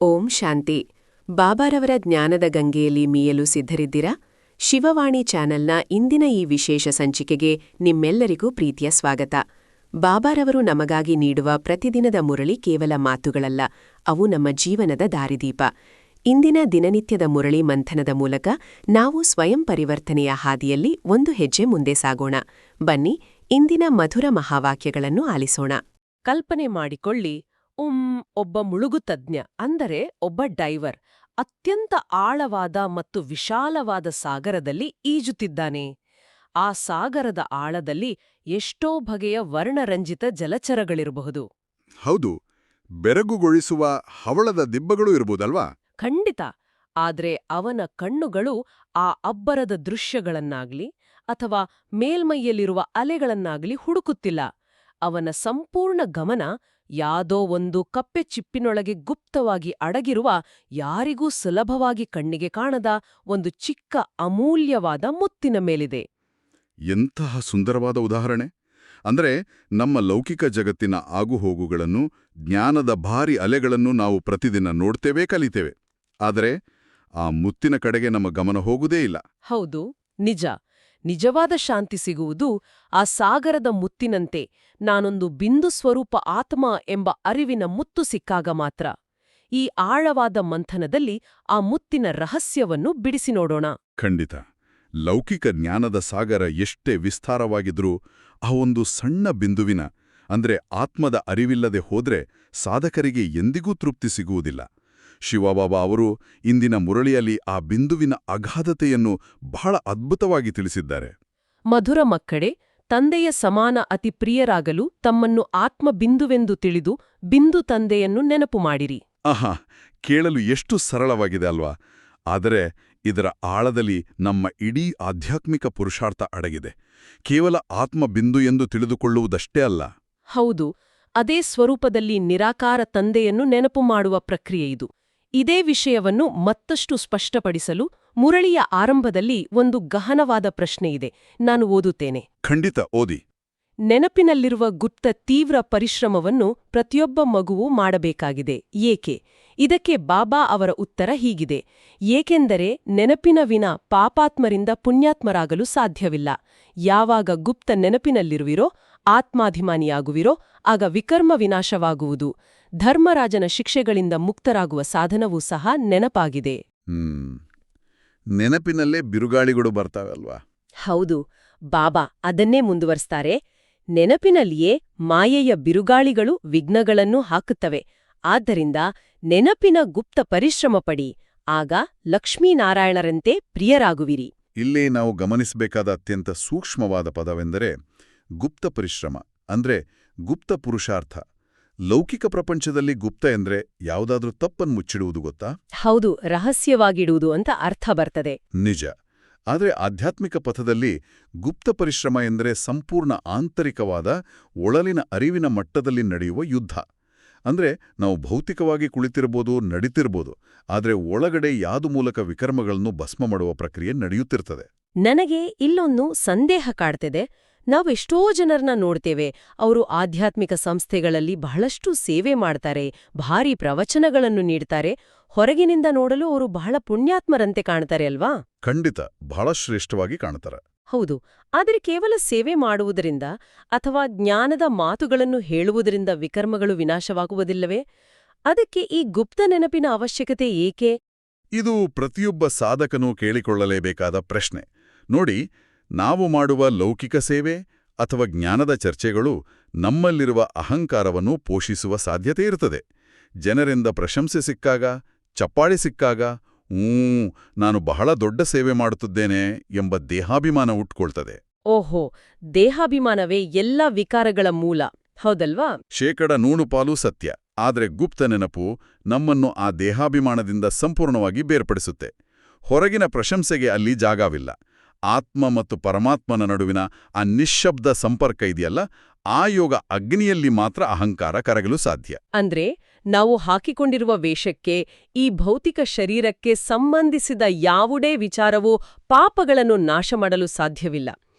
ಓಂ ಶಾಂತಿ. ಬಾಬಾರವರ ಜ್ಞಾನದ ಗಂಗೆಯಲ್ಲಿ ಮೀಯಲು ಸಿದ್ಧರಿದ್ದೀರಾ? ಶಿವವಾಣಿ ಚಾನೆಲ್ನ ಇಂದಿನ ಈ ವಿಶೇಷ ಸಂಚಿಕೆಗೆ ನಿಮ್ಮೆಲ್ಲರಿಗೂ ಪ್ರೀತಿಯ ಸ್ವಾಗತ. ಬಾಬಾರವರು ನಮಗಾಗಿ ನೀಡುವ ಪ್ರತಿದಿನದ ಮುರಳಿ ಕೇವಲ ಮಾತುಗಳಲ್ಲ, ಅವು ನಮ್ಮ ಜೀವನದ ದಾರಿದೀಪ. ಇಂದಿನ ದಿನನಿತ್ಯದ ಮುರಳಿ ಮಂಥನದ ಮೂಲಕ ನಾವು ಸ್ವಯಂ ಪರಿವರ್ತನೆಯ ಹಾದಿಯಲ್ಲಿ ಒಂದು ಹೆಜ್ಜೆ ಮುಂದೆ ಸಾಗೋಣ. ಬನ್ನಿ, ಇಂದಿನ ಮಧುರ ಮಹಾವಾಕ್ಯಗಳನ್ನು ಆಲಿಸೋಣ. ಕಲ್ಪನೆ ಮಾಡಿಕೊಳ್ಳಿ, ಒಬ್ಬ ಮುಳುಗುತಜ್ಞ ಅಂದರೆ ಒಬ್ಬ ಡೈವರ್ ಅತ್ಯಂತ ಆಳವಾದ ಮತ್ತು ವಿಶಾಲವಾದ ಸಾಗರದಲ್ಲಿ ಈಜುತ್ತಿದ್ದಾನೆ. ಆ ಸಾಗರದ ಆಳದಲ್ಲಿ ಎಷ್ಟೋ ಬಗೆಯ ವರ್ಣರಂಜಿತ ಜಲಚರಗಳಿರಬಹುದು. ಹೌದು, ಬೆರಗುಗೊಳಿಸುವ ಹವಳದ ದಿಬ್ಬಗಳು ಇರಬಹುದಲ್ವಾ? ಖಂಡಿತ. ಆದ್ರೆ ಅವನ ಕಣ್ಣುಗಳು ಆ ಅಬ್ಬರದ ದೃಶ್ಯಗಳನ್ನಾಗ್ಲಿ ಅಥವಾ ಮೇಲ್ಮೈಯಲ್ಲಿರುವ ಅಲೆಗಳನ್ನಾಗ್ಲಿ ಹುಡುಕುತ್ತಿಲ್ಲ. ಅವನ ಸಂಪೂರ್ಣ ಗಮನ ಯಾದೋ ಒಂದು ಕಪ್ಪೆ ಚಿಪ್ಪಿನೊಳಗೆ ಗುಪ್ತವಾಗಿ ಅಡಗಿರುವ, ಯಾರಿಗೂ ಸುಲಭವಾಗಿ ಕಣ್ಣಿಗೆ ಕಾಣದ ಒಂದು ಚಿಕ್ಕ ಅಮೂಲ್ಯವಾದ ಮುತ್ತಿನ ಮೇಲಿದೆ. ಎಂತಹ ಸುಂದರವಾದ ಉದಾಹರಣೆ! ಅಂದ್ರೆ, ನಮ್ಮ ಲೌಕಿಕ ಜಗತ್ತಿನ ಆಗುಹೋಗುಗಳನ್ನು, ಜ್ಞಾನದ ಭಾರಿ ಅಲೆಗಳನ್ನು ನಾವು ಪ್ರತಿದಿನ ನೋಡ್ತೇವೆ, ಕಲಿತೇವೆ. ಆದರೆ ಆ ಮುತ್ತಿನ ಕಡೆಗೆ ನಮ್ಮ ಗಮನ ಹೋಗುವುದೇ ಇಲ್ಲ. ಹೌದು, ನಿಜ. ನಿಜವಾದ ಶಾಂತಿ ಸಿಗುವುದು ಆ ಸಾಗರದ ಮುತ್ತಿನಂತೆ ನಾನೊಂದು ಬಿಂದು ಸ್ವರೂಪ ಆತ್ಮ ಎಂಬ ಅರಿವಿನ ಮುತ್ತು ಸಿಕ್ಕಾಗ ಮಾತ್ರ. ಈ ಆಳವಾದ ಮಂಥನದಲ್ಲಿ ಆ ಮುತ್ತಿನ ರಹಸ್ಯವನ್ನು ಬಿಡಿಸಿ ನೋಡೋಣ. ಖಂಡಿತ. ಲೌಕಿಕ ಜ್ಞಾನದ ಸಾಗರ ಎಷ್ಟೇ ವಿಸ್ತಾರವಾಗಿದ್ರೂ ಆ ಒಂದು ಸಣ್ಣ ಬಿಂದುವಿನ ಅಂದ್ರೆ ಆತ್ಮದ ಅರಿವಿಲ್ಲದೆ ಹೋದ್ರೆ ಸಾಧಕರಿಗೆ ಎಂದಿಗೂ ತೃಪ್ತಿ ಸಿಗುವುದಿಲ್ಲ. ಶಿವಬಾಬಾ ಅವರು ಇಂದಿನ ಮುರಳಿಯಲ್ಲಿ ಆ ಬಿಂದುವಿನ ಅಗಾಧತೆಯನ್ನು ಬಹಳ ಅದ್ಭುತವಾಗಿ ತಿಳಿಸಿದ್ದಾರೆ. ಮಧುರ ಮಕ್ಕಳೇ, ತಂದೆಯ ಸಮಾನ ಅತಿ ಪ್ರಿಯರಾಗಲು ತಮ್ಮನ್ನು ಆತ್ಮಬಿಂದುವೆಂದು ತಿಳಿದು ಬಿಂದು ತಂದೆಯನ್ನು ನೆನಪು ಮಾಡಿರಿ. ಆಹಾ, ಕೇಳಲು ಎಷ್ಟು ಸರಳವಾಗಿದೆ ಅಲ್ವಾ? ಆದರೆ ಇದರ ಆಳದಲ್ಲಿ ನಮ್ಮ ಇಡೀ ಆಧ್ಯಾತ್ಮಿಕ ಪುರುಷಾರ್ಥ ಅಡಗಿದೆ. ಕೇವಲ ಆತ್ಮಬಿಂದು ಎಂದು ತಿಳಿದುಕೊಳ್ಳುವುದಷ್ಟೇ ಅಲ್ಲ. ಹೌದು, ಅದೇ ಸ್ವರೂಪದಲ್ಲಿ ನಿರಾಕಾರ ತಂದೆಯನ್ನು ನೆನಪು ಮಾಡುವ ಪ್ರಕ್ರಿಯೆಯಿದು. ಇದೇ ವಿಷಯವನ್ನು ಮತ್ತಷ್ಟು ಸ್ಪಷ್ಟಪಡಿಸಲು ಮುರಳಿಯ ಆರಂಭದಲ್ಲಿ ಒಂದು ಗಹನವಾದ ಪ್ರಶ್ನೆಯಿದೆ. ನಾನು ಓದುತ್ತೇನೆ. ಖಂಡಿತ ಓದಿ. ನೆನಪಿನಲ್ಲಿರುವ ಗುಪ್ತ ತೀವ್ರ ಪರಿಶ್ರಮವನ್ನು ಪ್ರತಿಯೊಬ್ಬ ಮಗುವೂ ಮಾಡಬೇಕಾಗಿದೆ. ಏಕೆ? ಇದಕ್ಕೆ ಬಾಬಾ ಅವರ ಉತ್ತರ ಹೀಗಿದೆ: ಏಕೆಂದರೆ ನೆನಪಿನ ವಿನ ಪಾಪಾತ್ಮರಿಂದ ಪುಣ್ಯಾತ್ಮರಾಗಲು ಸಾಧ್ಯವಿಲ್ಲ. ಯಾವಾಗ ಗುಪ್ತ ನೆನಪಿನಲ್ಲಿರುವಿರೋ, ಆತ್ಮಾಭಿಮಾನಿಯಾಗುವಿರೋ, ಆಗ ವಿಕರ್ಮ ವಿನಾಶವಾಗುವುದು. ಧರ್ಮರಾಜನ ಶಿಕ್ಷೆಗಳಿಂದ ಮುಕ್ತರಾಗುವ ಸಾಧನವೂ ಸಹ ನೆನಪಾಗಿದೆ. ನೆನಪಿನಲ್ಲೇ ಬಿರುಗಾಳಿಗಳು ಬರ್ತಾವಲ್ವಾ? ಹೌದು, ಬಾಬಾ ಅದನ್ನೇ ಮುಂದುವರಿಸ್ತಾರೆ. ನೆನಪಿನಲ್ಲಿಯೇ ಮಾಯೆಯ ಬಿರುಗಾಳಿಗಳು ವಿಘ್ನಗಳನ್ನು ಹಾಕುತ್ತವೆ. ಆದ್ದರಿಂದ ನೆನಪಿನ ಗುಪ್ತ ಪರಿಶ್ರಮ ಪಡಿ, ಆಗ ಲಕ್ಷ್ಮೀನಾರಾಯಣರಂತೆ ಪ್ರಿಯರಾಗುವಿರಿ. ಇಲ್ಲಿ ನಾವು ಗಮನಿಸಬೇಕಾದ ಅತ್ಯಂತ ಸೂಕ್ಷ್ಮವಾದ ಪದವೆಂದರೆ ಗುಪ್ತ ಪರಿಶ್ರಮ, ಅಂದ್ರೆ ಗುಪ್ತ ಪುರುಷಾರ್ಥ. ಲೌಕಿಕ ಪ್ರಪಂಚದಲ್ಲಿ ಗುಪ್ತ ಎಂದ್ರೆ ಯಾವುದಾದ್ರೂ ತಪ್ಪನ್ನು ಮುಚ್ಚಿಡುವುದು ಗೊತ್ತಾ? ಹೌದು, ರಹಸ್ಯವಾಗಿಡುವುದು ಅಂತ ಅರ್ಥ ಬರ್ತದೆ. ನಿಜ. ಆದರೆ ಆಧ್ಯಾತ್ಮಿಕ ಪಥದಲ್ಲಿ ಗುಪ್ತ ಪರಿಶ್ರಮ ಎಂದರೆ ಸಂಪೂರ್ಣ ಆಂತರಿಕವಾದ ಒಳಲಿನ ಅರಿವಿನ ಮಟ್ಟದಲ್ಲಿ ನಡೆಯುವ ಯುದ್ಧ. ಅಂದ್ರೆ ನಾವು ಭೌತಿಕವಾಗಿ ಕುಳಿತಿರ್ಬೋದು, ನಡೀತಿರ್ಬೋದು, ಆದರೆ ಒಳಗಡೆ ಯಾವುದು ಮೂಲಕ ವಿಕರ್ಮಗಳನ್ನು ಭಸ್ಮ ಮಾಡುವ ಪ್ರಕ್ರಿಯೆ ನಡೆಯುತ್ತಿರ್ತದೆ. ನನಗೆ ಇಲ್ಲೊಂದು ಸಂದೇಹ ಕಾಡ್ತಿದೆ. ನಾವೆಷ್ಟೋ ಜನರನ್ನ ನೋಡ್ತೇವೆ, ಅವರು ಆಧ್ಯಾತ್ಮಿಕ ಸಂಸ್ಥೆಗಳಲ್ಲಿ ಬಹಳಷ್ಟು ಸೇವೆ ಮಾಡ್ತಾರೆ, ಭಾರೀ ಪ್ರವಚನಗಳನ್ನು ನೀಡ್ತಾರೆ. ಹೊರಗಿನಿಂದ ನೋಡಲು ಅವರು ಬಹಳ ಪುಣ್ಯಾತ್ಮರಂತೆ ಕಾಣ್ತಾರೆ ಅಲ್ವಾ? ಖಂಡಿತ, ಬಹಳ ಶ್ರೇಷ್ಠವಾಗಿ ಕಾಣ್ತಾರೆ. ಹೌದು. ಆದರೆ ಕೇವಲ ಸೇವೆ ಮಾಡುವುದರಿಂದ ಅಥವಾ ಜ್ಞಾನದ ಮಾತುಗಳನ್ನು ಹೇಳುವುದರಿಂದ ವಿಕರ್ಮಗಳು ವಿನಾಶವಾಗುವುದಿಲ್ಲವೇ? ಅದಕ್ಕೆ ಈ ಗುಪ್ತ ನೆನಪಿನ ಅವಶ್ಯಕತೆ ಏಕೆ? ಇದು ಪ್ರತಿಯೊಬ್ಬ ಸಾಧಕನೂ ಕೇಳಿಕೊಳ್ಳಲೇಬೇಕಾದ ಪ್ರಶ್ನೆ. ನೋಡಿ, ನಾವು ಮಾಡುವ ಲೌಕಿಕ ಸೇವೆ ಅಥವಾ ಜ್ಞಾನದ ಚರ್ಚೆಗಳು ನಮ್ಮಲ್ಲಿರುವ ಅಹಂಕಾರವನ್ನು ಪೋಷಿಸುವ ಸಾಧ್ಯತೆ ಇರುತ್ತದೆ. ಜನರಿಂದ ಪ್ರಶಂಸೆ ಸಿಕ್ಕಾಗ, ಚಪ್ಪಾಳೆ ಸಿಕ್ಕಾಗ, ನಾನು ಬಹಳ ದೊಡ್ಡ ಸೇವೆ ಮಾಡುತ್ತಿದ್ದೇನೆ ಎಂಬ ದೇಹಾಭಿಮಾನ ಹುಟ್ಕೊಳ್ತದೆ. ಓಹೋ, ದೇಹಾಭಿಮಾನವೇ ಎಲ್ಲ ವಿಕಾರಗಳ ಮೂಲ, ಹೌದಲ್ವಾ? 100% ಸತ್ಯ. ಆದರೆ ಗುಪ್ತ ನೆನಪು ನಮ್ಮನ್ನು ಆ ದೇಹಾಭಿಮಾನದಿಂದ ಸಂಪೂರ್ಣವಾಗಿ ಬೇರ್ಪಡಿಸುತ್ತೆ. ಹೊರಗಿನ ಪ್ರಶಂಸೆಗೆ ಅಲ್ಲಿ ಜಾಗವಿಲ್ಲ. ಆತ್ಮ ಮತ್ತು ಪರಮಾತ್ಮನ ನಡುವಿನ ಆ ನಿಶ್ಶಬ್ದ ಸಂಪರ್ಕ ಇದೆಯಲ್ಲ, ಆ ಯೋಗ ಅಗ್ನಿಯಲ್ಲಿ ಮಾತ್ರ ಅಹಂಕಾರ ಕರಗಲು ಸಾಧ್ಯ. ಅಂದ್ರೆ ನಾವು ಹಾಕಿಕೊಂಡಿರುವ ವೇಷಕ್ಕೆ, ಈ ಭೌತಿಕ ಶರೀರಕ್ಕೆ ಸಂಬಂಧಿಸಿದ ಯಾವುದೇ ವಿಚಾರವೂ ಪಾಪಗಳನ್ನು ನಾಶ ಮಾಡಲು ಸಾಧ್ಯವಿಲ್ಲ.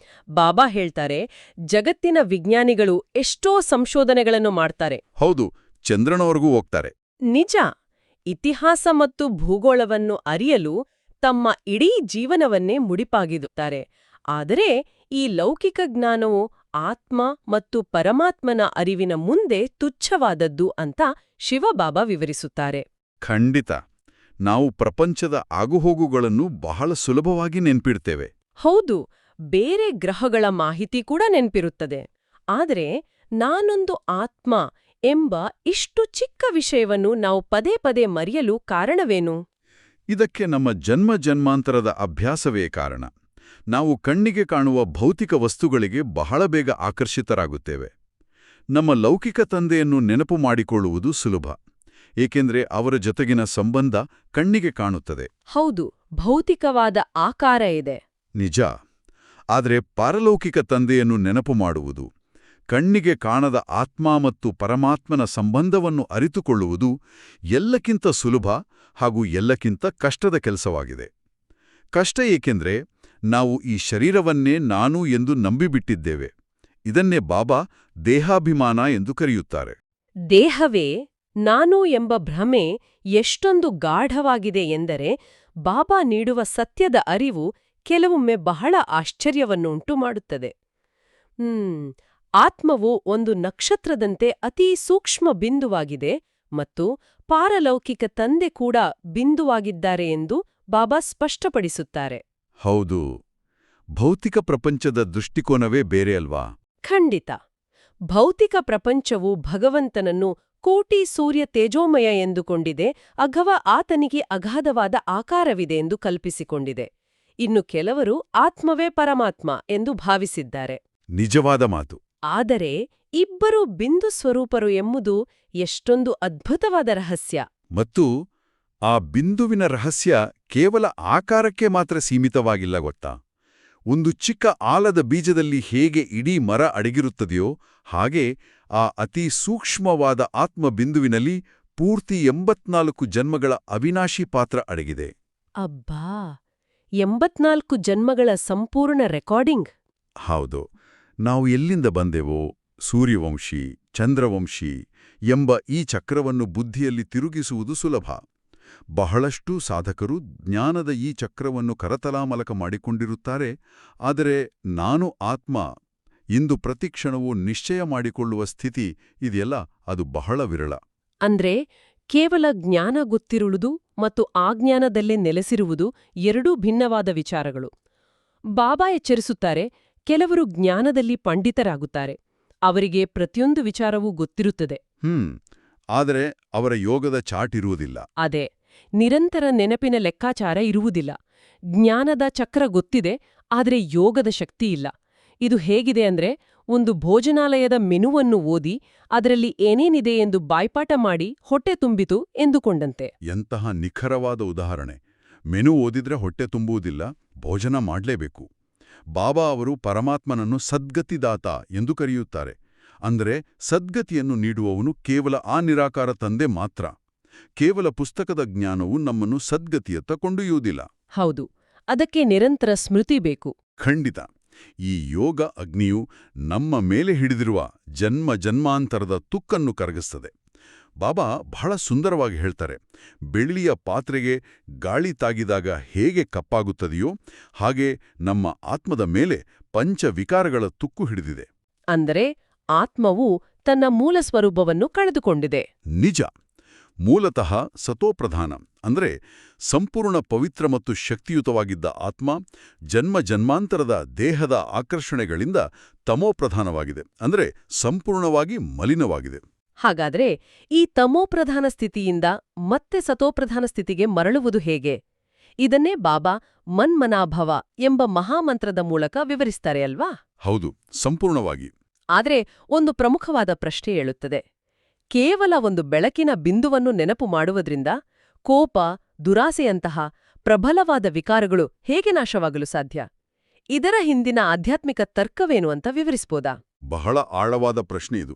ಬಾಬಾ ಹೇಳ್ತಾರೆ, ಜಗತ್ತಿನ ವಿಜ್ಞಾನಿಗಳು ಎಷ್ಟೋ ಸಂಶೋಧನೆಗಳನ್ನು ಮಾಡ್ತಾರೆ. ಹೌದು, ಚಂದ್ರನವರೆಗೂ ಹೋಗ್ತಾರೆ. ನಿಜ. ಇತಿಹಾಸ ಮತ್ತು ಭೂಗೋಳವನ್ನು ಅರಿಯಲು ತಮ್ಮ ಇಡೀ ಜೀವನವನ್ನೇ ಮುಡಿಪಾಗಿಡುತ್ತಾರೆ. ಆದರೆ ಈ ಲೌಕಿಕ ಜ್ಞಾನವು ಆತ್ಮ ಮತ್ತು ಪರಮಾತ್ಮನ ಅರಿವಿನ ಮುಂದೆ ತುಚ್ಛವಾದದ್ದು ಅಂತ ಶಿವಬಾಬಾ ವಿವರಿಸುತ್ತಾರೆ. ಖಂಡಿತ. ನಾವು ಪ್ರಪಂಚದ ಆಗುಹೋಗುಗಳನ್ನು ಬಹಳ ಸುಲಭವಾಗಿ ನೆನ್ಪಿಡ್ತೇವೆ. ಹೌದು, ಬೇರೆ ಗ್ರಹಗಳ ಮಾಹಿತಿ ಕೂಡ ನೆನ್ಪಿರುತ್ತದೆ. ಆದರೆ ನಾನೊಂದು ಆತ್ಮ ಎಂಬ ಇಷ್ಟು ಚಿಕ್ಕ ವಿಷಯವನ್ನು ನಾವು ಪದೇ ಪದೇ ಮರೆಯಲು ಕಾರಣವೇನು? ಇದಕ್ಕೆ ನಮ್ಮ ಜನ್ಮ ಜನ್ಮಾಂತರದ ಅಭ್ಯಾಸವೇ ಕಾರಣ. ನಾವು ಕಣ್ಣಿಗೆ ಕಾಣುವ ಭೌತಿಕ ವಸ್ತುಗಳಿಗೆ ಬಹಳ ಬೇಗ ಆಕರ್ಷಿತರಾಗುತ್ತೇವೆ. ನಮ್ಮ ಲೌಕಿಕ ತಂದೆಯನ್ನು ನೆನಪು ಮಾಡಿಕೊಳ್ಳುವುದು ಸುಲಭ, ಏಕೆಂದರೆ ಅವರ ಜೊತೆಗಿನ ಸಂಬಂಧ ಕಣ್ಣಿಗೆ ಕಾಣುತ್ತದೆ. ಹೌದು, ಭೌತಿಕವಾದ ಆಕಾರ ಇದೆ. ನಿಜ. ಆದರೆ ಪಾರಲೌಕಿಕ ತಂದೆಯನ್ನು ನೆನಪು ಮಾಡುವುದು, ಕಣ್ಣಿಗೆ ಕಾಣದ ಆತ್ಮ ಮತ್ತು ಪರಮಾತ್ಮನ ಸಂಬಂಧವನ್ನು ಅರಿತುಕೊಳ್ಳುವುದು ಎಲ್ಲಕ್ಕಿಂತ ಸುಲಭ ಹಾಗೂ ಎಲ್ಲಕ್ಕಿಂತ ಕಷ್ಟದ ಕೆಲಸವಾಗಿದೆ. ಕಷ್ಟ ಏಕೆಂದರೆ ನಾವು ಈ ಶರೀರವನ್ನೇ ನಾನು ಎಂದು ನಂಬಿಬಿಟ್ಟಿದ್ದೇವೆ. ಇದನ್ನೇ ಬಾಬಾ ದೇಹಾಭಿಮಾನ ಎಂದು ಕರೆಯುತ್ತಾರೆ. ದೇಹವೇ ನಾನು ಎಂಬ ಭ್ರಮೆ ಎಷ್ಟೊಂದು ಗಾಢವಾಗಿದೆ ಎಂದರೆ ಬಾಬಾ ನೀಡುವ ಸತ್ಯದ ಅರಿವು ಕೆಲವೊಮ್ಮೆ ಬಹಳ ಆಶ್ಚರ್ಯವನ್ನುಂಟು ಮಾಡುತ್ತದೆ. ಆತ್ಮವು ಒಂದು ನಕ್ಷತ್ರದಂತೆ ಅತೀ ಸೂಕ್ಷ್ಮ ಬಿಂದುವಾಗಿದೆ ಮತ್ತು ಪಾರಲೌಕಿಕ ತಂದೆ ಕೂಡ ಬಿಂದುವಾಗಿದ್ದಾರೆ ಎಂದು ಬಾಬಾ ಸ್ಪಷ್ಟಪಡಿಸುತ್ತಾರೆ. ಹೌದು, ಭೌತಿಕ ಪ್ರಪಂಚದ ದೃಷ್ಟಿಕೋನವೇ ಬೇರೆ ಅಲ್ವಾ? ಖಂಡಿತ. ಭೌತಿಕ ಪ್ರಪಂಚವು ಭಗವಂತನನ್ನು ಕೋಟಿ ಸೂರ್ಯ ತೇಜೋಮಯ ಎಂದುಕೊಂಡಿದೆ ಅಥವಾ ಆತನಿಗೆ ಅಗಾಧವಾದ ಆಕಾರವಿದೆ ಎಂದು ಕಲ್ಪಿಸಿಕೊಂಡಿದೆ. ಇನ್ನು ಕೆಲವರು ಆತ್ಮವೇ ಪರಮಾತ್ಮ ಎಂದು ಭಾವಿಸಿದ್ದಾರೆ. ನಿಜವಾದ ಮಾತು. ಆದರೆ ಇಬ್ಬರು ಬಿಂದು ಸ್ವರೂಪರು ಎಂಬುದು ಎಷ್ಟೊಂದು ಅದ್ಭುತವಾದ ರಹಸ್ಯ. ಮತ್ತು ಆ ಬಿಂದುವಿನ ರಹಸ್ಯ ಕೇವಲ ಆಕಾರಕ್ಕೆ ಮಾತ್ರ ಸೀಮಿತವಾಗಿಲ್ಲ ಗೊತ್ತಾ? ಒಂದು ಚಿಕ್ಕ ಆಲದ ಬೀಜದಲ್ಲಿ ಹೇಗೆ ಇಡೀ ಮರ ಅಡಗಿರುತ್ತದೆಯೋ ಹಾಗೆ ಆ ಅತಿ ಸೂಕ್ಷ್ಮವಾದ ಆತ್ಮಬಿಂದುವಿನಲ್ಲಿ ಪೂರ್ತಿ 84 ಜನ್ಮಗಳ ಅವಿನಾಶಿ ಪಾತ್ರ ಅಡಗಿದೆ. ಅಬ್ಬಾ, 84 ಜನ್ಮಗಳ ಸಂಪೂರ್ಣ ರೆಕಾರ್ಡಿಂಗ್. ಹೌದು. ನಾವು ಎಲ್ಲಿಂದ ಬಂದೆವೋ, ಸೂರ್ಯವಂಶಿ, ಚಂದ್ರವಂಶಿ ಎಂಬ ಈ ಚಕ್ರವನ್ನು ಬುದ್ಧಿಯಲ್ಲಿ ತಿರುಗಿಸುವುದು ಸುಲಭ. ಬಹಳಷ್ಟು ಸಾಧಕರು ಜ್ಞಾನದ ಈ ಚಕ್ರವನ್ನು ಕರತಲಾಮಲಕ ಮಾಡಿಕೊಂಡಿರುತ್ತಾರೆ. ಆದರೆ ನಾನು ಆತ್ಮ ಇಂದು ಪ್ರತಿಕ್ಷಣವೂ ನಿಶ್ಚಯ ಮಾಡಿಕೊಳ್ಳುವ ಸ್ಥಿತಿ ಇದೆಯಲ್ಲ, ಅದು ಬಹಳ ವಿರಳ. ಅಂದ್ರೆ ಕೇವಲ ಜ್ಞಾನ ಗೊತ್ತಿರುವುದು ಮತ್ತು ಆ ಜ್ಞಾನದಲ್ಲೇ ನೆಲೆಸಿರುವುದು ಎರಡೂ ಭಿನ್ನವಾದ ವಿಚಾರಗಳು. ಬಾಬಾ ಎಚ್ಚರಿಸುತ್ತಾರೆ, ಕೆಲವರು ಜ್ಞಾನದಲ್ಲಿ ಪಂಡಿತರಾಗುತ್ತಾರೆ. ಅವರಿಗೆ ಪ್ರತಿಯೊಂದು ವಿಚಾರವೂ ಗೊತ್ತಿರುತ್ತದೆ. ಆದರೆ ಅವರ ಯೋಗದ ಚಾಟ್ ಇರುವುದಿಲ್ಲ. ಅದೇ, ನಿರಂತರ ನೆನಪಿನ ಲೆಕ್ಕಾಚಾರ ಇರುವುದಿಲ್ಲ. ಜ್ಞಾನದ ಚಕ್ರ ಗೊತ್ತಿದೆ, ಆದರೆ ಯೋಗದ ಶಕ್ತಿ ಇಲ್ಲ. ಇದು ಹೇಗಿದೆ ಅಂದ್ರೆ, ಒಂದು ಭೋಜನಾಲಯದ ಮೆನುವನ್ನು ಓದಿ ಅದರಲ್ಲಿ ಏನೇನಿದೆ ಎಂದು ಬಾಯ್ಪಾಠ ಮಾಡಿ ಹೊಟ್ಟೆ ತುಂಬಿತು ಎಂದುಕೊಂಡಂತೆ. ಎಂತಹ ನಿಖರವಾದ ಉದಾಹರಣೆ. ಮೆನು ಓದಿದ್ರೆ ಹೊಟ್ಟೆ ತುಂಬುವುದಿಲ್ಲ, ಭೋಜನ ಮಾಡಲೇಬೇಕು. ಬಾಬಾ ಅವರು ಪರಮಾತ್ಮನನ್ನು ಸದ್ಗತಿದಾತ ಎಂದು ಕರೆಯುತ್ತಾರೆ. ಅಂದರೆ ಸದ್ಗತಿಯನ್ನು ನೀಡುವವನು ಕೇವಲ ಆ ನಿರಾಕಾರ ತಂದೆ ಮಾತ್ರ. ಕೇವಲ ಪುಸ್ತಕದ ಜ್ಞಾನವು ನಮ್ಮನ್ನು ಸದ್ಗತಿಯತ್ತ ಕೊಂಡೊಯ್ಯುವುದಿಲ್ಲ. ಹೌದು, ಅದಕ್ಕೆ ನಿರಂತರ ಸ್ಮೃತಿ ಬೇಕು. ಖಂಡಿತ. ಈ ಯೋಗ ಅಗ್ನಿಯು ನಮ್ಮ ಮೇಲೆ ಹಿಡಿದಿರುವ ಜನ್ಮ ಜನ್ಮಾಂತರದ ತುಕ್ಕನ್ನು ಕರಗಿಸ್ತದೆ. ಬಾಬಾ ಬಹಳ ಸುಂದರವಾಗಿ ಹೇಳ್ತಾರೆ, ಬೆಳ್ಳಿಯ ಪಾತ್ರೆಗೆ ಗಾಳಿ ತಾಗಿದಾಗ ಹೇಗೆ ಕಪ್ಪಾಗುತ್ತದೆಯೋ ಹಾಗೆ ನಮ್ಮ ಆತ್ಮದ ಮೇಲೆ ಪಂಚವಿಕಾರಗಳ ತುಕ್ಕು ಹಿಡಿದಿದೆ. ಅಂದರೆ ಆತ್ಮವು ತನ್ನ ಮೂಲ ಸ್ವರೂಪವನ್ನು ಕಳೆದುಕೊಂಡಿದೆ. ನಿಜ. ಮೂಲತಃ ಸತೋಪ್ರಧಾನ ಅಂದ್ರೆ ಸಂಪೂರ್ಣ ಪವಿತ್ರ ಮತ್ತು ಶಕ್ತಿಯುತವಾಗಿದ್ದ ಆತ್ಮ ಜನ್ಮ ಜನ್ಮಾಂತರದ ದೇಹದ ಆಕರ್ಷಣೆಗಳಿಂದ ತಮೋಪ್ರಧಾನವಾಗಿದೆ, ಅಂದ್ರೆ ಸಂಪೂರ್ಣವಾಗಿ ಮಲಿನವಾಗಿದೆ. ಹಾಗಾದ್ರೆ ಈ ತಮೋಪ್ರಧಾನ ಸ್ಥಿತಿಯಿಂದ ಮತ್ತೆ ಸತೋಪ್ರಧಾನ ಸ್ಥಿತಿಗೆ ಮರಳುವುದು ಹೇಗೆ? ಇದನ್ನೇ ಬಾಬಾ ಮನ್ಮನಾಭವ ಎಂಬ ಮಹಾಮಂತ್ರದ ಮೂಲಕ ವಿವರಿಸ್ತಾರೆ ಅಲ್ವಾ? ಹೌದು, ಸಂಪೂರ್ಣವಾಗಿ. ಆದ್ರೆ ಒಂದು ಪ್ರಮುಖವಾದ ಪ್ರಶ್ನೆ ಏಳುತ್ತದೆ. ಕೇವಲ ಒಂದು ಬೆಳಕಿನ ಬಿಂದುವನ್ನು ನೆನಪು ಮಾಡುವುದರಿಂದ ಕೋಪ, ದುರಾಸೆಯಂತಹ ಪ್ರಬಲವಾದ ವಿಕಾರಗಳು ಹೇಗೆ ನಾಶವಾಗಲು ಸಾಧ್ಯ? ಇದರ ಹಿಂದಿನ ಆಧ್ಯಾತ್ಮಿಕ ತರ್ಕವೇನು ಅಂತ ವಿವರಿಸ್ಬೋದಾ? ಬಹಳ ಆಳವಾದ ಪ್ರಶ್ನೆ ಇದು.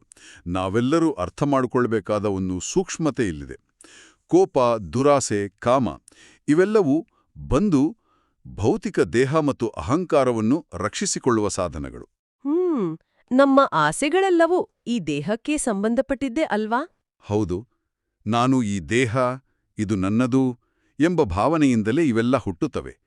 ನಾವೆಲ್ಲರೂ ಅರ್ಥ ಮಾಡಿಕೊಳ್ಬೇಕಾದ ಒಂದು ಸೂಕ್ಷ್ಮತೆ ಇಲ್ಲಿದೆ. ಕೋಪ, ದುರಾಸೆ, ಕಾಮ ಇವೆಲ್ಲವೂ ಬಂದು ಭೌತಿಕ ದೇಹ ಮತ್ತು ಅಹಂಕಾರವನ್ನು ರಕ್ಷಿಸಿಕೊಳ್ಳುವ ಸಾಧನಗಳು. ನಮ್ಮ ಆಸೆಗಳೆಲ್ಲವೂ ಈ ದೇಹಕ್ಕೆ ಸಂಬಂಧಪಟ್ಟಿದ್ದೇ ಅಲ್ವಾ? ಹೌದು. ನಾನು ಈ ದೇಹ, ಇದು ನನ್ನದು ಎಂಬ ಭಾವನೆಯಿಂದಲೇ ಇವೆಲ್ಲ ಹುಟ್ಟುತ್ತವೆ.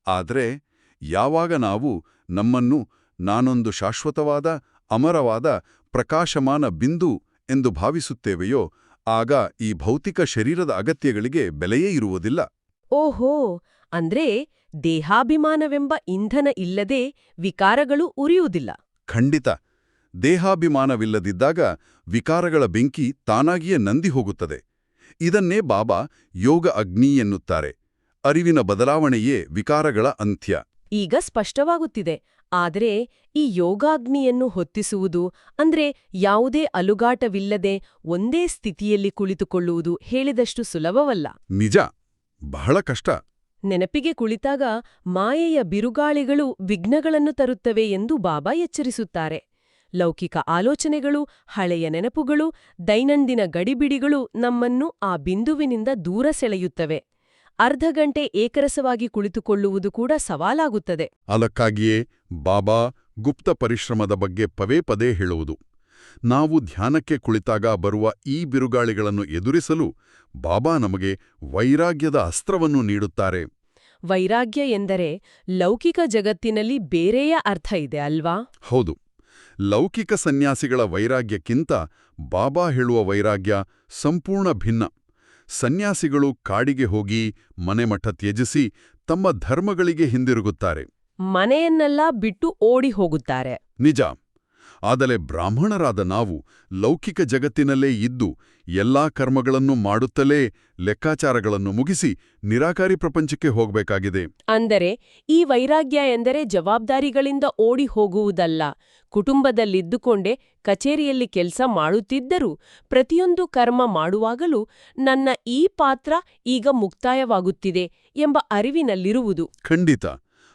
ಆದರೆ ಯಾವಾಗ ನಾವು ನಮ್ಮನ್ನು ನಾನೊಂದು ಶಾಶ್ವತವಾದ, ಅಮರವಾದ, ಪ್ರಕಾಶಮಾನ ಬಿಂದು ಎಂದು ಭಾವಿಸುತ್ತೇವೆಯೋ ಆಗ ಈ ಭೌತಿಕ ಶರೀರದ ಅಗತ್ಯಗಳಿಗೆ ಬೆಲೆಯೇ ಇರುವುದಿಲ್ಲ. ಓಹೋ, ಅಂದ್ರೆ ದೇಹಾಭಿಮಾನವೆಂಬ ಇಂಧನ ಇಲ್ಲದೆ ವಿಕಾರಗಳು ಉರಿಯುವುದಿಲ್ಲ. ಖಂಡಿತ. ದೇಹಾಭಿಮಾನವಿಲ್ಲದಿದ್ದಾಗ ವಿಕಾರಗಳ ಬೆಂಕಿ ತಾನಾಗಿಯೇ ನಂದಿ ಹೋಗುತ್ತದೆ. ಇದನ್ನೇ ಬಾಬಾ ಯೋಗ ಅಗ್ನಿ ಎನ್ನುತ್ತಾರೆ. ಅರಿವಿನ ಬದಲಾವಣೆಯೇ ವಿಕಾರಗಳ ಅಂತ್ಯ. ಈಗ ಸ್ಪಷ್ಟವಾಗುತ್ತಿದೆ. ಆದರೆ ಈ ಯೋಗಾಗ್ನಿಯನ್ನು ಹೊತ್ತಿಸುವುದು ಅಂದ್ರೆ ಯಾವುದೇ ಅಲುಗಾಟವಿಲ್ಲದೆ ಒಂದೇ ಸ್ಥಿತಿಯಲ್ಲಿ ಕುಳಿತುಕೊಳ್ಳುವುದು ಹೇಳಿದಷ್ಟು ಸುಲಭವಲ್ಲ. ನಿಜ, ಬಹಳ ಕಷ್ಟ. ನೆನಪಿಗೆ ಕುಳಿತಾಗ ಮಾಯೆಯ ಬಿರುಗಾಳಿಗಳು ವಿಘ್ನಗಳನ್ನು ತರುತ್ತವೆ ಎಂದು ಬಾಬಾ ಎಚ್ಚರಿಸುತ್ತಾರೆ. ಲೌಕಿಕ ಆಲೋಚನೆಗಳು, ಹಳೆಯ ನೆನಪುಗಳು, ದೈನಂದಿನ ಗಡಿಬಿಡಿಗಳು ನಮ್ಮನ್ನು ಆ ಬಿಂದುವಿನಿಂದ ದೂರ ಸೆಳೆಯುತ್ತವೆ. ಅರ್ಧ ಗಂಟೆ ಏಕರಸವಾಗಿ ಕುಳಿತುಕೊಳ್ಳುವುದು ಕೂಡ ಸವಾಲಾಗುತ್ತದೆ. ಅದಕ್ಕಾಗಿಯೇ ಬಾಬಾ ಗುಪ್ತ ಪರಿಶ್ರಮದ ಬಗ್ಗೆ ಪದೇ ಪದೇ ಹೇಳುವುದು. ನಾವು ಧ್ಯಾನಕ್ಕೆ ಕುಳಿತಾಗ ಬರುವ ಈ ಬಿರುಗಾಳಿಗಳನ್ನು ಎದುರಿಸಲು ಬಾಬಾ ನಮಗೆ ವೈರಾಗ್ಯದ ಅಸ್ತ್ರವನ್ನು ನೀಡುತ್ತಾರೆ. ವೈರಾಗ್ಯ ಎಂದರೆ ಲೌಕಿಕ ಜಗತ್ತಿನಲ್ಲಿ ಬೇರೆಯೇ ಅರ್ಥ ಇದೆ ಅಲ್ವಾ? ಹೌದು. ಲೌಕಿಕ ಸನ್ಯಾಸಿಗಳ ವೈರಾಗ್ಯಕ್ಕಿಂತ ಬಾಬಾ ಹೇಳುವ ವೈರಾಗ್ಯ ಸಂಪೂರ್ಣ ಭಿನ್ನ. ಸನ್ಯಾಸಿಗಳು ಕಾಡಿಗೆ ಹೋಗಿ ಮನೆಮಠ ತ್ಯಜಿಸಿ ತಮ್ಮ ಧರ್ಮಗಳಿಗೆ ಹಿಂದಿರುಗುತ್ತಾರೆ. ಮನೆಯನ್ನೆಲ್ಲ ಬಿಟ್ಟು ಓಡಿ ಹೋಗುತ್ತಾರೆ. ನಿಜ. ಆದರೆ ಬ್ರಾಹ್ಮಣರಾದ ನಾವು ಲೌಕಿಕ ಜಗತ್ತಿನಲ್ಲೇ ಇದ್ದು ಎಲ್ಲಾ ಕರ್ಮಗಳನ್ನು ಮಾಡುತ್ತಲೇ ಲೆಕ್ಕಾಚಾರಗಳನ್ನು ಮುಗಿಸಿ ನಿರಾಕಾರಿ ಪ್ರಪಂಚಕ್ಕೆ ಹೋಗಬೇಕಾಗಿದೆ. ಅಂದರೆ ಈ ವೈರಾಗ್ಯ ಎಂದರೆ ಜವಾಬ್ದಾರಿಗಳಿಂದ ಓಡಿ ಹೋಗುವುದಲ್ಲ. ಕುಟುಂಬದಲ್ಲಿದ್ದುಕೊಂಡೇ ಕಚೇರಿಯಲ್ಲಿ ಕೆಲಸ ಮಾಡುತ್ತಿದ್ದರೂ ಪ್ರತಿಯೊಂದು ಕರ್ಮ ಮಾಡುವಾಗಲೂ ನನ್ನ ಈ ಪಾತ್ರ ಈಗ ಮುಕ್ತಾಯವಾಗುತ್ತಿದೆ ಎಂಬ ಅರಿವಿನಲ್ಲಿರುವುದು. ಖಂಡಿತ.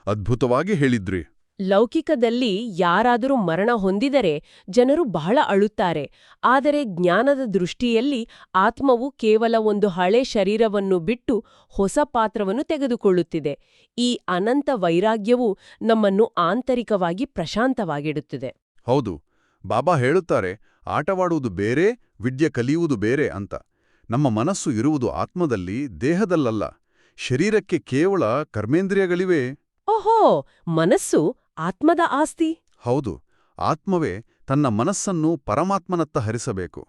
ಅದ್ಭುತವಾಗಿ ಹೇಳಿದ್ರಿ. ಲೌಕಿಕದಲ್ಲಿ ಯಾರಾದರೂ ಮರಣ ಹೊಂದಿದರೆ ಜನರು ಬಹಳ ಅಳುತ್ತಾರೆ. ಆದರೆ ಜ್ಞಾನದ ದೃಷ್ಟಿಯಲ್ಲಿ ಆತ್ಮವು ಕೇವಲ ಒಂದು ಹಳೆ ಶರೀರವನ್ನು ಬಿಟ್ಟು ಹೊಸ ಪಾತ್ರವನ್ನು ತೆಗೆದುಕೊಳ್ಳುತ್ತಿದೆ. ಈ ಅನಂತ ವೈರಾಗ್ಯವು ನಮ್ಮನ್ನು ಆಂತರಿಕವಾಗಿ ಪ್ರಶಾಂತವಾಗಿಡುತ್ತದೆ. ಹೌದು. ಬಾಬಾ ಹೇಳುತ್ತಾರೆ, ಆಟವಾಡುವುದು ಬೇರೆ, ವಿದ್ಯೆ ಕಲಿಯುವುದು ಬೇರೆ ಅಂತ. ನಮ್ಮ ಮನಸ್ಸು ಇರುವುದು ಆತ್ಮದಲ್ಲಿ, ದೇಹದಲ್ಲಲ್ಲ. ಶರೀರಕ್ಕೆ ಕೇವಲ ಕರ್ಮೇಂದ್ರಿಯಗಳಿವೆ. ಓಹೋ, ಮನಸ್ಸು ಆತ್ಮದ ಆಸ್ತಿ? ಹೌದು. ಆತ್ಮವೇ ತನ್ನ ಮನಸ್ಸನ್ನು ಪರಮಾತ್ಮನತ್ತ ಹರಿಸಬೇಕು.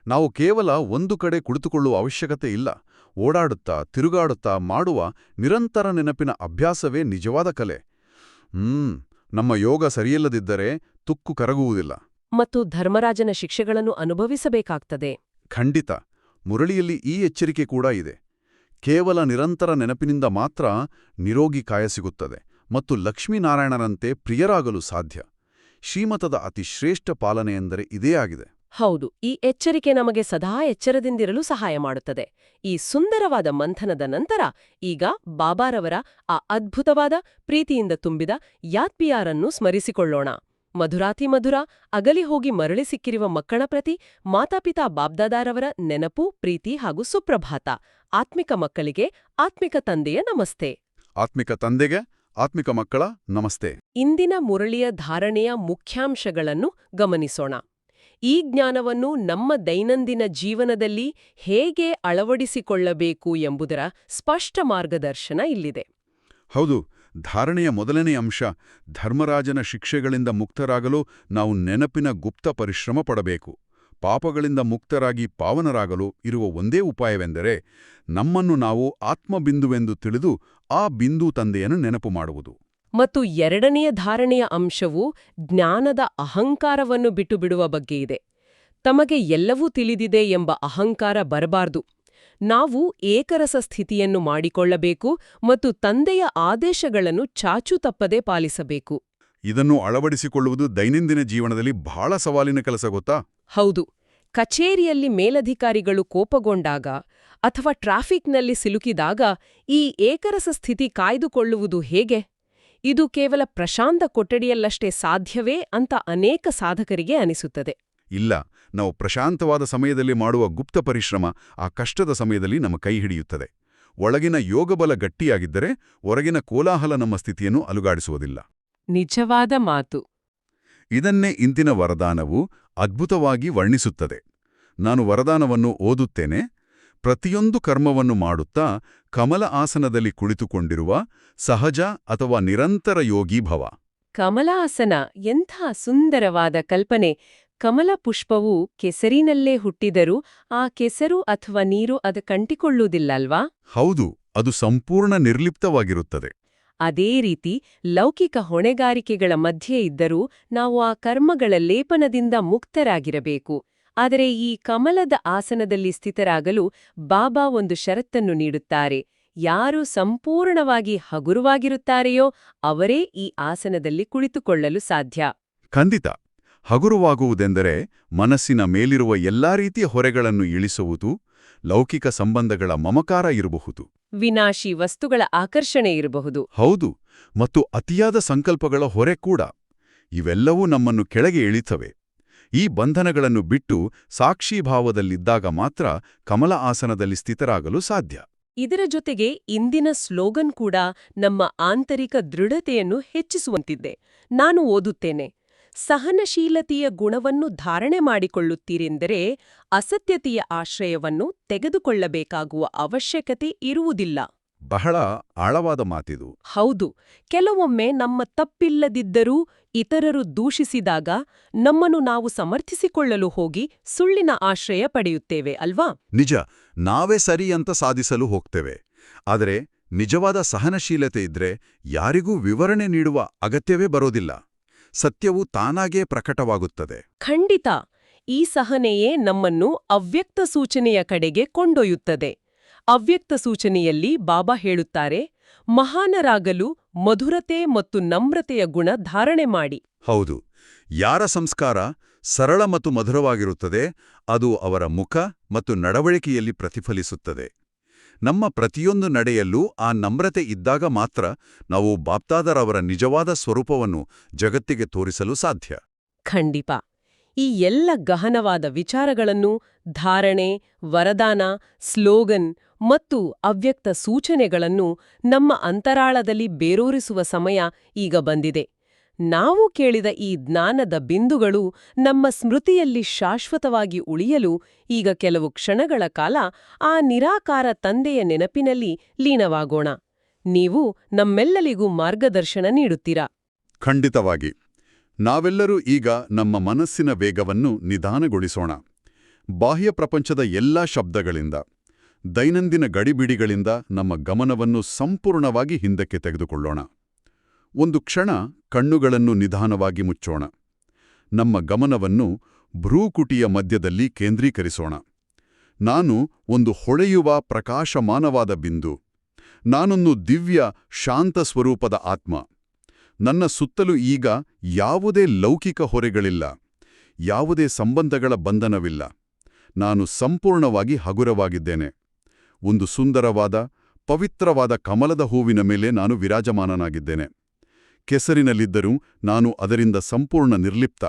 ನಾವು ಕೇವಲ ಒಂದು ಕಡೆ ಕುಳಿತುಕೊಳ್ಳುವ ಅವಶ್ಯಕತೆ ಇಲ್ಲ. ಓಡಾಡುತ್ತಾ, ತಿರುಗಾಡುತ್ತಾ ಮಾಡುವ ನಿರಂತರ ನೆನಪಿನ ಅಭ್ಯಾಸವೇ ನಿಜವಾದ ಕಲೆ. ನಮ್ಮ ಯೋಗ ಸರಿಯಿಲ್ಲದಿದ್ದರೆ ತುಕ್ಕು ಕರಗುವುದಿಲ್ಲ. ಮತ್ತು ಧರ್ಮರಾಜನ ಶಿಕ್ಷೆಗಳನ್ನು ಅನುಭವಿಸಬೇಕಾಗ್ತದೆ. ಖಂಡಿತ. ಮುರಳಿಯಲ್ಲಿ ಈ ಎಚ್ಚರಿಕೆ ಕೂಡ ಇದೆ. ಕೇವಲ ನಿರಂತರ ನೆನಪಿನಿಂದ ಮಾತ್ರ ನಿರೋಗಿ ಕಾಯ ಸಿಗುತ್ತದೆ ಮತ್ತು ಲಕ್ಷ್ಮೀನಾರಾಯಣರಂತೆ ಪ್ರಿಯರಾಗಲು ಸಾಧ್ಯ. ಶ್ರೀಮತದ ಅತಿ ಶ್ರೇಷ್ಠ ಪಾಲನೆ ಎಂದರೆ ಇದೇ ಆಗಿದೆ. ಹೌದು. ಈ ಎಚ್ಚರಿಕೆ ನಮಗೆ ಸದಾ ಎಚ್ಚರದಿಂದಿರಲು ಸಹಾಯ ಮಾಡುತ್ತದೆ. ಈ ಸುಂದರವಾದ ಮಂಥನದ ನಂತರ ಈಗ ಬಾಬಾರವರ ಆ ಅದ್ಭುತವಾದ ಪ್ರೀತಿಯಿಂದ ತುಂಬಿದ ಯಾತ್ಪಿಯಾರನ್ನು ಸ್ಮರಿಸಿಕೊಳ್ಳೋಣ. ಮಧುರಾತಿ ಮಧುರ, ಅಗಲಿ ಹೋಗಿ ಮರಳಿ ಸಿಕ್ಕಿರುವ ಮಕ್ಕಳ ಪ್ರತಿ ಮಾತಾಪಿತಾ ಬಾಬ್ದಾದಾರವರ ನೆನಪು, ಪ್ರೀತಿ ಹಾಗೂ ಸುಪ್ರಭಾತ. ಆತ್ಮಿಕ ಮಕ್ಕಳಿಗೆ ಆತ್ಮಿಕ ತಂದೆಯ ನಮಸ್ತೆ. ಆತ್ಮಿಕ ತಂದೆಗೆ ಆತ್ಮಿಕ ಮಕ್ಕಳ ನಮಸ್ತೆ. ಇಂದಿನ ಮುರಳಿಯ ಧಾರಣೆಯ ಮುಖ್ಯಾಂಶಗಳನ್ನು ಗಮನಿಸೋಣ. ಈ ಜ್ಞಾನವನ್ನು ನಮ್ಮ ದೈನಂದಿನ ಜೀವನದಲ್ಲಿ ಹೇಗೆ ಅಳವಡಿಸಿಕೊಳ್ಳಬೇಕು ಎಂಬುದರ ಸ್ಪಷ್ಟ ಮಾರ್ಗದರ್ಶನ ಇಲ್ಲಿದೆ. ಹೌದು. ಧಾರಣೆಯ ಮೊದಲನೇ ಅಂಶ, ಧರ್ಮರಾಜನ ಶಿಕ್ಷೆಗಳಿಂದ ಮುಕ್ತರಾಗಲು ನಾವು ನೆನಪಿನ ಗುಪ್ತ ಪರಿಶ್ರಮ ಪಡಬೇಕು. ಪಾಪಗಳಿಂದ ಮುಕ್ತರಾಗಿ ಪಾವನರಾಗಲು ಇರುವ ಒಂದೇ ಉಪಾಯವೆಂದರೆ ನಮ್ಮನ್ನು ನಾವು ಆತ್ಮಬಿಂದುವೆಂದು ತಿಳಿದು ಆ ಬಿಂದು ತಂದೆಯನ್ನು ನೆನಪು ಮಾಡುವುದು. ಮತ್ತು ಎರಡನೆಯ ಧಾರಣೆಯ ಅಂಶವು ಜ್ಞಾನದ ಅಹಂಕಾರವನ್ನು ಬಿಟ್ಟುಬಿಡುವ ಬಗ್ಗೆ ಇದೆ. ತಮಗೆ ಎಲ್ಲವೂ ತಿಳಿದಿದೆ ಎಂಬ ಅಹಂಕಾರ ಬರಬಾರದು. ನಾವು ಏಕರಸ ಸ್ಥಿತಿಯನ್ನು ಮಾಡಿಕೊಳ್ಳಬೇಕು ಮತ್ತು ತಂದೆಯ ಆದೇಶಗಳನ್ನು ಚಾಚೂ ತಪ್ಪದೆ ಪಾಲಿಸಬೇಕು. ಇದನ್ನು ಅಳವಡಿಸಿಕೊಳ್ಳುವುದು ದೈನಂದಿನ ಜೀವನದಲ್ಲಿ ಬಹಳ ಸವಾಲಿನ ಕೆಲಸ, ಗೊತ್ತಾ? ಹೌದು. ಕಚೇರಿಯಲ್ಲಿ ಮೇಲಧಿಕಾರಿಗಳು ಕೋಪಗೊಂಡಾಗ ಅಥವಾ ಟ್ರಾಫಿಕ್ನಲ್ಲಿ ಸಿಲುಕಿದಾಗ ಈ ಏಕರಸ ಸ್ಥಿತಿ ಕಾಯ್ದುಕೊಳ್ಳುವುದು ಹೇಗೆ? ಇದು ಕೇವಲ ಪ್ರಶಾಂತ ಕೊಠಡಿಯಲ್ಲಷ್ಟೇ ಸಾಧ್ಯವೇ ಅಂತ ಅನೇಕ ಸಾಧಕರಿಗೆ ಅನಿಸುತ್ತದೆ. ಇಲ್ಲ. ನಾವು ಪ್ರಶಾಂತವಾದ ಸಮಯದಲ್ಲಿ ಮಾಡುವ ಗುಪ್ತ ಪರಿಶ್ರಮ ಆ ಕಷ್ಟದ ಸಮಯದಲ್ಲಿ ನಮ್ಮ ಕೈ ಹಿಡಿಯುತ್ತದೆ. ಒಳಗಿನ ಯೋಗಬಲ ಗಟ್ಟಿಯಾಗಿದ್ದರೆ ಹೊರಗಿನ ಕೋಲಾಹಲ ನಮ್ಮ ಸ್ಥಿತಿಯನ್ನು ಅಲುಗಾಡಿಸುವುದಿಲ್ಲ. ನಿಜವಾದ ಮಾತು. ಇದನ್ನೇ ಇಂದಿನ ವರದಾನವು ಅದ್ಭುತವಾಗಿ ವರ್ಣಿಸುತ್ತದೆ. ನಾನು ವರದಾನವನ್ನು ಓದುತ್ತೇನೆ. ಪ್ರತಿಯೊಂದು ಕರ್ಮವನ್ನು ಮಾಡುತ್ತಾ ಕಮಲ ಆಸನದಲ್ಲಿ ಕುಳಿತುಕೊಂಡಿರುವ ಸಹಜ ಅಥವಾ ನಿರಂತರ ಯೋಗೀಭವ. ಕಮಲಾಸನ ಎಂಥ ಸುಂದರವಾದ ಕಲ್ಪನೆ. ಕಮಲ ಪುಷ್ಪವು ಕೆಸರಿನಲ್ಲೇ ಹುಟ್ಟಿದರೂ ಆ ಕೆಸರು ಅಥವಾ ನೀರು ಕಂಟಿಕೊಳ್ಳುವುದಿಲ್ಲಲ್ವಾ? ಹೌದು, ಅದು ಸಂಪೂರ್ಣ ನಿರ್ಲಿಪ್ತವಾಗಿರುತ್ತದೆ. ಅದೇ ರೀತಿ ಲೌಕಿಕ ಹೊಣೆಗಾರಿಕೆಗಳ ಮಧ್ಯೆ ಇದ್ದರೂ ನಾವು ಆ ಕರ್ಮಗಳ ಲೇಪನದಿಂದ ಮುಕ್ತರಾಗಿರಬೇಕು. ಆದರೆ ಈ ಕಮಲದ ಆಸನದಲ್ಲಿ ಸ್ಥಿತರಾಗಲು ಬಾಬಾ ಒಂದು ಷರತ್ತನ್ನು ನೀಡುತ್ತಾರೆ. ಯಾರು ಸಂಪೂರ್ಣವಾಗಿ ಹಗುರವಾಗಿರುತ್ತಾರೆಯೋ ಅವರೇ ಈ ಆಸನದಲ್ಲಿ ಕುಳಿತುಕೊಳ್ಳಲು ಸಾಧ್ಯ. ಖಂಡಿತ. ಹಗುರವಾಗುವುದೆಂದರೆ ಮನಸ್ಸಿನ ಮೇಲಿರುವ ಎಲ್ಲಾ ರೀತಿಯ ಹೊರೆಗಳನ್ನು ಇಳಿಸುವುದು, ಲೌಕಿಕ ಸಂಬಂಧಗಳ ಮಮಕಾರ ಇರಬಹುದು, ವಿನಾಶಿ ವಸ್ತುಗಳ ಆಕರ್ಷಣೆ ಇರಬಹುದು. ಹೌದು, ಮತ್ತು ಅತಿಯಾದ ಸಂಕಲ್ಪಗಳ ಹೊರೆ ಕೂಡ. ಇವೆಲ್ಲವೂ ನಮ್ಮನ್ನು ಕೆಳಗೆ ಇಳಿತವೆ. ಈ ಬಂಧನಗಳನ್ನು ಬಿಟ್ಟು ಸಾಕ್ಷೀಭಾವದಲ್ಲಿದ್ದಾಗ ಮಾತ್ರ ಕಮಲ ಆಸನದಲ್ಲಿ ಸ್ಥಿತರಾಗಲು ಸಾಧ್ಯ. ಇದರ ಜೊತೆಗೆ ಇಂದಿನ ಸ್ಲೋಗನ್ ಕೂಡ ನಮ್ಮ ಆಂತರಿಕ ದೃಢತೆಯನ್ನು ಹೆಚ್ಚಿಸುವಂತಿದೆ. ನಾನು ಓದುತ್ತೇನೆ. ಸಹನಶೀಲತೆಯ ಗುಣವನ್ನು ಧಾರಣೆ ಮಾಡಿಕೊಳ್ಳುತ್ತೀರೆಂದರೆ ಅಸತ್ಯತೆಯ ಆಶ್ರಯವನ್ನು ತೆಗೆದುಕೊಳ್ಳಬೇಕಾಗುವ ಅವಶ್ಯಕತೆ ಇರುವುದಿಲ್ಲ. ಬಹಳ ಆಳವಾದ ಮಾತಿದು. ಹೌದು, ಕೆಲವೊಮ್ಮೆ ನಮ್ಮ ತಪ್ಪಿಲ್ಲದಿದ್ದರೂ ಇತರರು ದೂಷಿಸಿದಾಗ ನಮ್ಮನ್ನು ನಾವು ಸಮರ್ಥಿಸಿಕೊಳ್ಳಲು ಹೋಗಿ ಸುಳ್ಳಿನ ಆಶ್ರಯ ಪಡೆಯುತ್ತೇವೆ ಅಲ್ವಾ? ನಿಜ, ನಾವೇ ಸರಿ ಅಂತ ಸಾಧಿಸಲು ಹೋಗ್ತೇವೆ. ಆದರೆ ನಿಜವಾದ ಸಹನಶೀಲತೆ ಇದ್ರೆ ಯಾರಿಗೂ ವಿವರಣೆ ನೀಡುವ ಅಗತ್ಯವೇ ಬರೋದಿಲ್ಲ. ಸತ್ಯವು ತಾನಾಗೇ ಪ್ರಕಟವಾಗುತ್ತದೆ. ಖಂಡಿತ. ಈ ಸಹನೆಯೇ ನಮ್ಮನ್ನು ಅವ್ಯಕ್ತ ಸೂಚನೆಯ ಕಡೆಗೆ ಕೊಂಡೊಯ್ಯುತ್ತದೆ. ಅವ್ಯಕ್ತ ಸೂಚನೆಯಲ್ಲಿ ಬಾಬಾ ಹೇಳುತ್ತಾರೆ, ಮಹಾನರಾಗಲು ಮಧುರತೆ ಮತ್ತು ನಮ್ರತೆಯ ಗುಣ ಧಾರಣೆ ಮಾಡಿ. ಹೌದು, ಯಾರ ಸಂಸ್ಕಾರ ಸರಳ ಮತ್ತು ಮಧುರವಾಗಿರುತ್ತದೆ ಅದು ಅವರ ಮುಖ ಮತ್ತು ನಡವಳಿಕೆಯಲ್ಲಿ ಪ್ರತಿಫಲಿಸುತ್ತದೆ. ನಮ್ಮ ಪ್ರತಿಯೊಂದು ನಡೆಯಲ್ಲೂ ಆ ನಮ್ರತೆ ಇದ್ದಾಗ ಮಾತ್ರ ನಾವು ಬಾಪ್ದಾದರವರ ನಿಜವಾದ ಸ್ವರೂಪವನ್ನು ಜಗತ್ತಿಗೆ ತೋರಿಸಲು ಸಾಧ್ಯ. ಖಂಡಿತ. ಈ ಎಲ್ಲ ಗಹನವಾದ ವಿಚಾರಗಳನ್ನು ಧಾರಣೆ, ವರದಾನ, ಸ್ಲೋಗನ್ ಮತ್ತು ಅವ್ಯಕ್ತ ಸೂಚನೆಗಳನ್ನು ನಮ್ಮ ಅಂತರಾಳದಲ್ಲಿ ಬೇರೂರಿಸುವ ಸಮಯ ಈಗ ಬಂದಿದೆ. ನಾವು ಕೇಳಿದ ಈ ಜ್ಞಾನದ ಬಿಂದುಗಳು ನಮ್ಮ ಸ್ಮೃತಿಯಲ್ಲಿ ಶಾಶ್ವತವಾಗಿ ಉಳಿಯಲು ಈಗ ಕೆಲವು ಕ್ಷಣಗಳ ಕಾಲ ಆ ನಿರಾಕಾರ ತಂದೆಯ ನೆನಪಿನಲ್ಲಿ ಲೀನವಾಗೋಣ. ನೀವು ನಮ್ಮೆಲ್ಲರಿಗೂ ಮಾರ್ಗದರ್ಶನ ನೀಡುತ್ತೀರಾ? ಖಂಡಿತವಾಗಿ. ನಾವೆಲ್ಲರೂ ಈಗ ನಮ್ಮ ಮನಸ್ಸಿನ ವೇಗವನ್ನು ನಿಧಾನಗೊಳಿಸೋಣ. ಬಾಹ್ಯ ಪ್ರಪಂಚದ ಎಲ್ಲಾ ಶಬ್ದಗಳಿಂದ, ದೈನಂದಿನ ಗಡಿಬಿಡಿಗಳಿಂದ ನಮ್ಮ ಗಮನವನ್ನು ಸಂಪೂರ್ಣವಾಗಿ ಹಿಂದಕ್ಕೆ ತೆಗೆದುಕೊಳ್ಳೋಣ. ಒಂದು ಕ್ಷಣ ಕಣ್ಣುಗಳನ್ನು ನಿಧಾನವಾಗಿ ಮುಚ್ಚೋಣ. ನಮ್ಮ ಗಮನವನ್ನು ಭ್ರೂಕುಟಿಯ ಮಧ್ಯದಲ್ಲಿ ಕೇಂದ್ರೀಕರಿಸೋಣ. ನಾನು ಒಂದು ಹೊಳೆಯುವ ಪ್ರಕಾಶಮಾನವಾದ ಬಿಂದು. ನಾನೊಂದು ದಿವ್ಯ ಶಾಂತ ಸ್ವರೂಪದ ಆತ್ಮ. ನನ್ನ ಸುತ್ತಲೂ ಈಗ ಯಾವುದೇ ಲೌಕಿಕ ಹೊರೆಗಳಿಲ್ಲ, ಯಾವುದೇ ಸಂಬಂಧಗಳ ಬಂಧನವಿಲ್ಲ. ನಾನು ಸಂಪೂರ್ಣವಾಗಿ ಹಗುರವಾಗಿದ್ದೇನೆ. ಒಂದು ಸುಂದರವಾದ, ಪವಿತ್ರವಾದ ಕಮಲದ ಹೂವಿನ ಮೇಲೆ ನಾನು ವಿರಾಜಮಾನನಾಗಿದ್ದೇನೆ. ಕೆಸರಿನಲ್ಲಿದ್ದರೂ ನಾನು ಅದರಿಂದ ಸಂಪೂರ್ಣ ನಿರ್ಲಿಪ್ತ.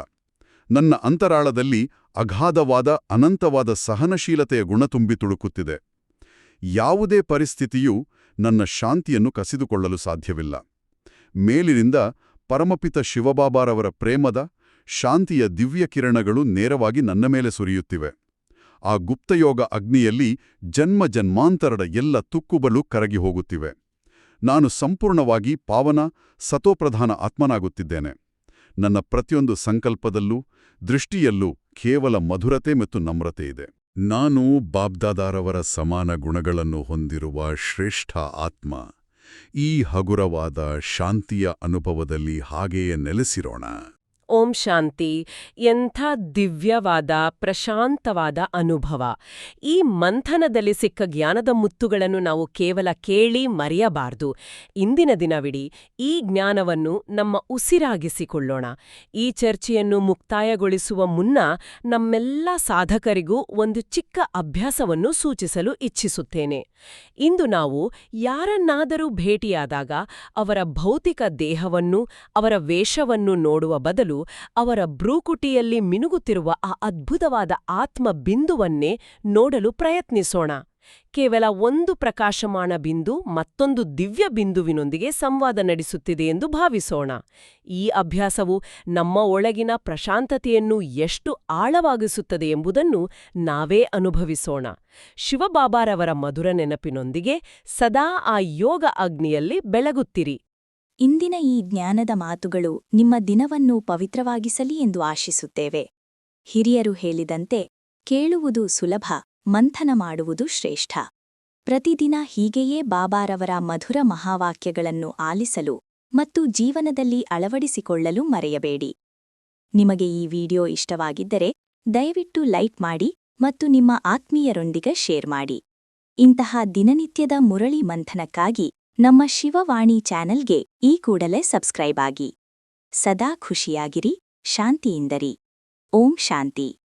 ನನ್ನ ಅಂತರಾಳದಲ್ಲಿ ಅಗಾಧವಾದ ಅನಂತವಾದ ಸಹನಶೀಲತೆಯ ಗುಣ ತುಂಬಿ ತುಳುಕುತ್ತಿದೆ. ಯಾವುದೇ ಪರಿಸ್ಥಿತಿಯೂ ನನ್ನ ಶಾಂತಿಯನ್ನು ಕಸಿದುಕೊಳ್ಳಲು ಸಾಧ್ಯವಿಲ್ಲ. ಮೇಲಿನಿಂದ ಪರಮಪಿತ ಶಿವಬಾಬಾರವರ ಪ್ರೇಮದ, ಶಾಂತಿಯ ದಿವ್ಯ ಕಿರಣಗಳು ನೇರವಾಗಿ ನನ್ನ ಮೇಲೆ ಸುರಿಯುತ್ತಿವೆ. ಆ ಗುಪ್ತಯೋಗ ಅಗ್ನಿಯಲ್ಲಿ ಜನ್ಮ ಜನ್ಮಾಂತರದ ಎಲ್ಲ ತುಕ್ಕುಬಲು ಕರಗಿ ಹೋಗುತ್ತಿವೆ. ನಾನು ಸಂಪೂರ್ಣವಾಗಿ ಪಾವನ, ಸತೋಪ್ರಧಾನ ಆತ್ಮನಾಗುತ್ತಿದ್ದೇನೆ. ನನ್ನ ಪ್ರತಿಯೊಂದು ಸಂಕಲ್ಪದಲ್ಲೂ, ದೃಷ್ಟಿಯಲ್ಲೂ ಕೇವಲ ಮಧುರತೆ ಮತ್ತು ನಮ್ರತೆ ಇದೆ. ನಾನು ಬಾಬ್ದಾದಾರವರ ಸಮಾನ ಗುಣಗಳನ್ನು ಹೊಂದಿರುವ ಶ್ರೇಷ್ಠ ಆತ್ಮ. ಈ ಹಗುರವಾದ ಶಾಂತಿಯ ಅನುಭವದಲ್ಲಿ ಹಾಗೆಯೇ ನೆಲೆಸಿರೋಣ. ಓಂ ಶಾಂತಿ. ಎಂಥ ದಿವ್ಯವಾದ, ಪ್ರಶಾಂತವಾದ ಅನುಭವ. ಈ ಮಂಥನದಲ್ಲಿ ಸಿಕ್ಕ ಜ್ಞಾನದ ಮುತ್ತುಗಳನ್ನು ನಾವು ಕೇವಲ ಕೇಳಿ ಮರೆಯಬಾರದು. ಇಂದಿನ ದಿನವಿಡೀ ಈ ಜ್ಞಾನವನ್ನು ನಮ್ಮ ಉಸಿರಾಗಿಸಿಕೊಳ್ಳೋಣ. ಈ ಚರ್ಚೆಯನ್ನು ಮುಕ್ತಾಯಗೊಳಿಸುವ ಮುನ್ನ ನಮ್ಮೆಲ್ಲ ಸಾಧಕರಿಗೂ ಒಂದು ಚಿಕ್ಕ ಅಭ್ಯಾಸವನ್ನು ಸೂಚಿಸಲು ಇಚ್ಛಿಸುತ್ತೇನೆ. ಇಂದು ನಾವು ಯಾರನ್ನಾದರೂ ಭೇಟಿಯಾದಾಗ ಅವರ ಭೌತಿಕ ದೇಹವನ್ನು, ಅವರ ವೇಷವನ್ನು ನೋಡುವ ಬದಲು ಅವರ ಭ್ರೂಕುಟಿಯಲ್ಲಿ ಮಿನುಗುತ್ತಿರುವ ಆ ಅದ್ಭುತವಾದ ಆತ್ಮ ಬಿಂದುವನ್ನೇ ನೋಡಲು ಪ್ರಯತ್ನಿಸೋಣ. ಕೇವಲ ಒಂದು ಪ್ರಕಾಶಮಾನ ಬಿಂದು ಮತ್ತೊಂದು ದಿವ್ಯ ಬಿಂದುವಿನೊಂದಿಗೆ ಸಂವಾದ ನಡೆಸುತ್ತಿದೆ ಎಂದು ಭಾವಿಸೋಣ. ಈ ಅಭ್ಯಾಸವು ನಮ್ಮ ಒಳಗಿನ ಪ್ರಶಾಂತತೆಯನ್ನು ಎಷ್ಟು ಆಳವಾಗಿಸುತ್ತದೆ ಎಂಬುದನ್ನು ನಾವೇ ಅನುಭವಿಸೋಣ. ಶಿವಬಾಬಾರವರ ಮಧುರ ನೆನಪಿನೊಂದಿಗೆ ಸದಾ ಆ ಯೋಗ ಅಗ್ನಿಯಲ್ಲಿ ಬೆಳಗುತ್ತಿರಿ. ಇಂದಿನ ಈ ಜ್ಞಾನದ ಮಾತುಗಳು ನಿಮ್ಮ ದಿನವನ್ನು ಪವಿತ್ರವಾಗಿಸಲಿ ಎಂದು ಆಶಿಸುತ್ತೇವೆ. ಹಿರಿಯರು ಹೇಳಿದಂತೆ, ಕೇಳುವುದು ಸುಲಭ, ಮಂಥನ ಮಾಡುವುದು ಶ್ರೇಷ್ಠ. ಪ್ರತಿದಿನ ಹೀಗೆಯೇ ಬಾಬಾರವರ ಮಧುರ ಮಹಾವಾಕ್ಯಗಳನ್ನು ಆಲಿಸಲು ಮತ್ತು ಜೀವನದಲ್ಲಿ ಅಳವಡಿಸಿಕೊಳ್ಳಲು ಮರೆಯಬೇಡಿ. ನಿಮಗೆ ಈ ವಿಡಿಯೋ ಇಷ್ಟವಾಗಿದ್ದರೆ ದಯವಿಟ್ಟು ಲೈಕ್ ಮಾಡಿ ಮತ್ತು ನಿಮ್ಮ ಆತ್ಮೀಯರೊಂದಿಗೆ ಶೇರ್ ಮಾಡಿ. ಇಂತಹ ದಿನನಿತ್ಯದ ಮುರಳಿ ಮಂಥನಕ್ಕಾಗಿ ನಮ್ಮ ಶಿವವಾಣಿ ಚಾನೆಲ್ಗೆ ಈ ಕೂಡಲೇ ಸಬ್ಸ್ಕ್ರೈಬ್ ಆಗಿ. ಸದಾ ಖುಷಿಯಾಗಿರಿ, ಶಾಂತಿಯಿಂದರಿ. ಓಂ ಶಾಂತಿ.